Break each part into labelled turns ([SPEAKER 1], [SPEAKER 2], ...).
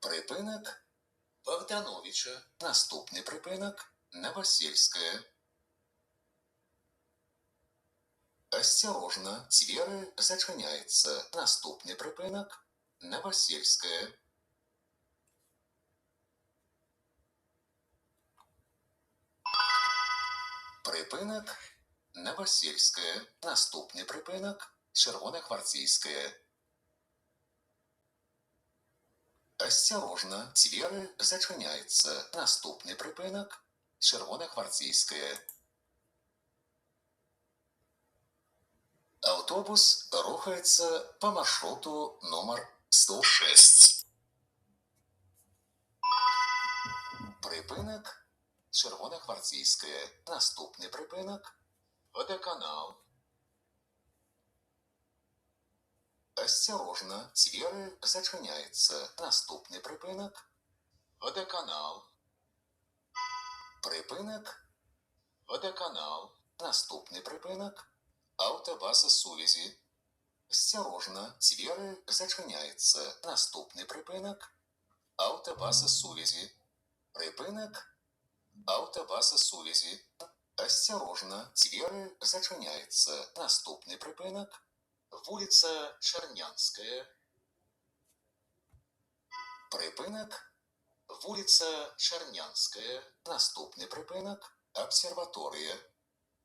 [SPEAKER 1] Припинок Богдановича. Наступний припинок Новосельская. Осторожно, двери зачиняються. Наступний припинок Новосельская. Припинок Новосельская. Наступний припинок Червоногвардейская. Осторожно, двери зачиняються. Наступний припинок Червоногвардейская. Автобус рухається по маршруту номер 106. Припинок Червоногвардейская. Наступний припинок Водоканал. Осторожно, двери зачиняються. Наступний припинок Водоканал. Припинок Водоканал. Наступний припинок Автобаза сувязі. Осторожно, двери зачиняються. Наступний припинок Автобаза сувязі. Припинок Автобаза сувязі. Осторожно, двери зачиняються. Наступний припинок вулиця Чернянська. Припинок вулиця Чернянська. Наступний припинок обсерваторія.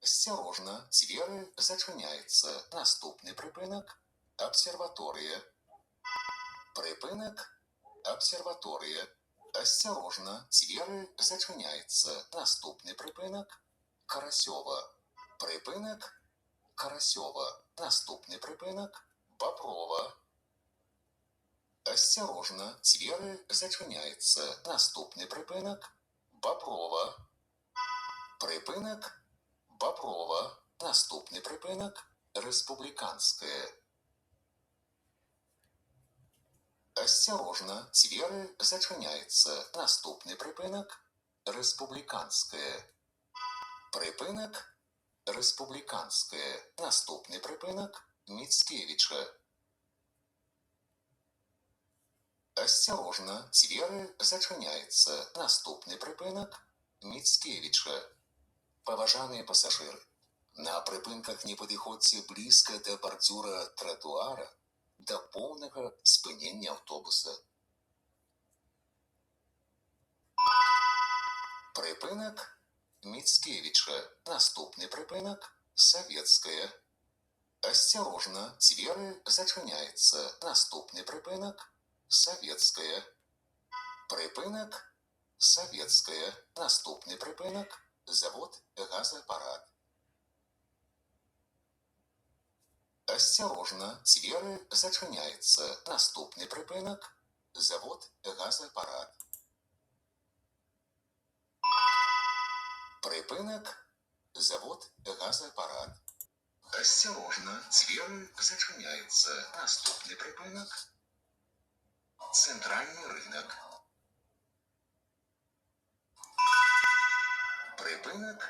[SPEAKER 1] Осторожно, двери зачиняються. Наступний припинок обсерваторія. Припинок обсерваторія. Осторожно, двери зачиняються. Наступний припинок Карасьова. Припинок Карасьова. Наступний припинок Боброва. Осторожно, двери зачиняються. Наступний припинок Боброва. Припинок Боброва. Наступний припинок Республіканська. Осторожно, двери зачиняються. Наступний припинок Республіканська. Припинок Республіканська. Наступний припинок Міцкевича. Осторожно, двери зачиняються. Наступний припинок Міцкевича. Поважаные пассажиры, на припинках не підходьте близко до бордюра тротуара до повного спинення автобуса. Припинок Міцкевича. Наступний припинок Советская. Осторожно, двери зачиняються. Наступний припинок Советская. Припинок Советская. Наступний припинок Завод газоаппарат. Осторожно, двери зачиняються. Наступний припинок Завод газоаппарат. Припинок Завод газоаппарат. Осторожно, двери зачиняються. Наступний припинок Центральний ринок. Припинок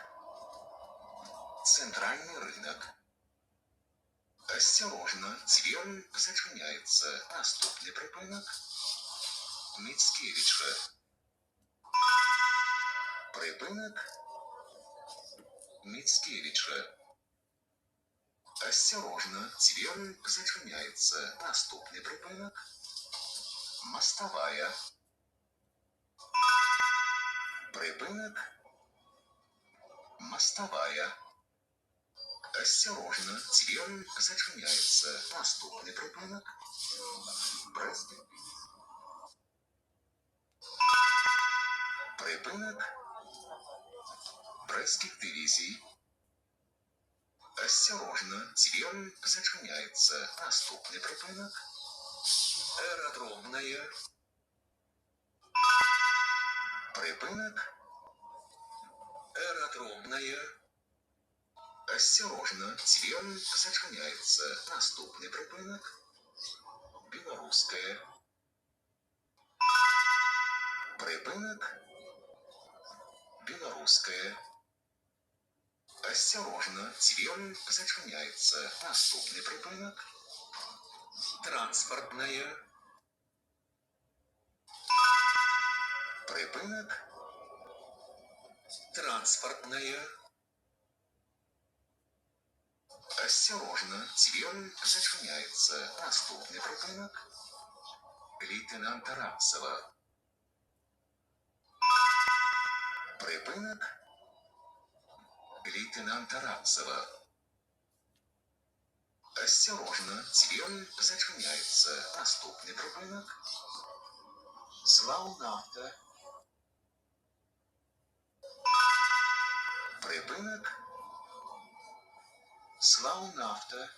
[SPEAKER 1] Центральный рынок. Осторожно, двери зачиняються. Наступний припинок Міцкевича. Припинок Міцкевича. Осторожно, двери зачиняються. Наступний припинок Мостовая. Припинок Мостовая. Осторожно, двери зачиняються. Наступний припинок Брест. Припинок Брестських дивізій. Осторожно, двери зачиняються. Наступний припинок Аэродромная. Припинок Аэродромная. Осторожно, двери зачиняються. Наступний припинок Білоруська. Припинок Білоруська. Осторожно, двери зачиняються. Наступний припинок Транспортная. Припынок. Транспортная. Осторожно, дверь зачиняется. Наступный припынок. Лейтенанта Рапсова. Припынок. Лейтенанта Рапсова. Осторожно, дверь зачиняется. Наступный припынок. Славнафта. Припынок. Славнафта.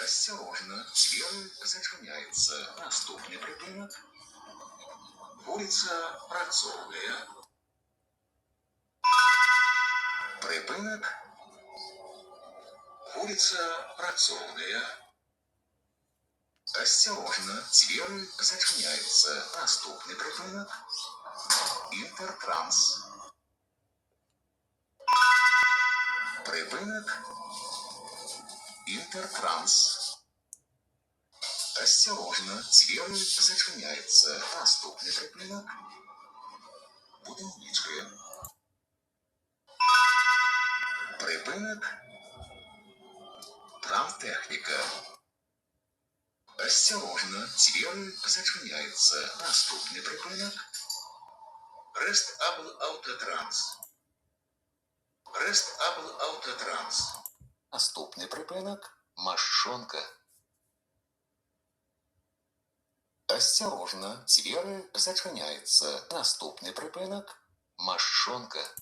[SPEAKER 1] Осторожно, дверь зачиняется. Наступный припынок. Улица Працовая. Припынок. Улица Працовая. Осторожно, дверь зачиняется. Наступный припынок. Интертранс. Припынок. Интертранс. Осторожно, дверь зачиняется. Наступный припынок. Будівнички. Припынок. Трамтехника. Осторожно, дверь зачиняется. Наступный припынок. Рестабл Автотранс. Рестабл Автотранс. Наступний припинок – Машонка. Осторожно, двери зачиняються. Наступний припинок – Машонка.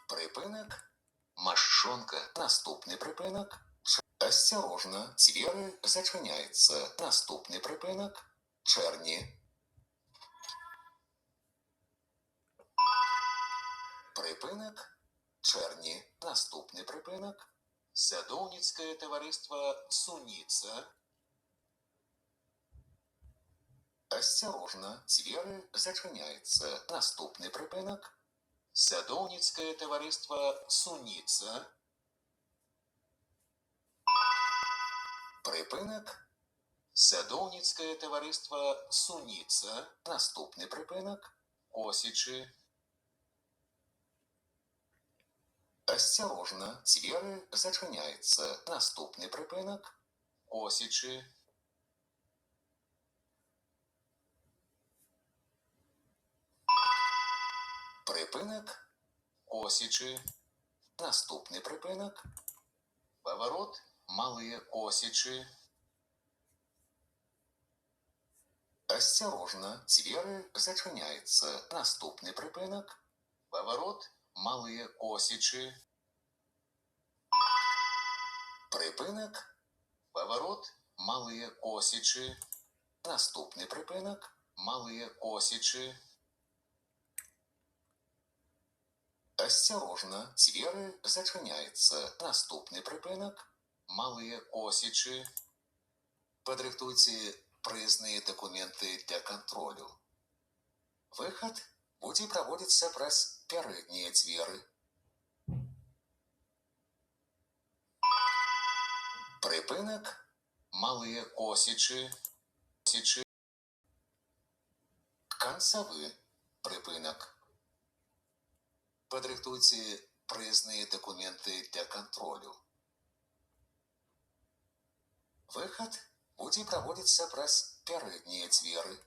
[SPEAKER 1] Припинок – Машонка. Наступний припинок – Осторожно, двери зачиняються. Наступний припинок – Черні. Припинок – Черні. Наступний припинок – Садовницкое товариство Суница. Осторожно, двери зачиняються. Наступний припинок – Садовницкое товариство Суница. Припинок – Садовницкое товариство Суница. Наступний припинок – Косичи. Осторожно, двери зачиняються. Наступний припинок – Косичи. Припинок – Косичи. Наступний припинок – Поворот Малые Косичи. Осторожно, двери зачиняються. Наступний припинок – Поворот Малые Косичи. Припинок – Поворот Малые Косичи. Наступний припинок – Малые Косичи. Осторожно, двери зачиняються. Наступний припинок – Малые Косичи. Подрихтуйте проездные документы для контролю. Выход будет проводиться праз передние двери. Припинок – Малые Косичи. Концевый припинок. Подрихтуйте проездные документы для контролю. Выход будет проводиться праз передние двери.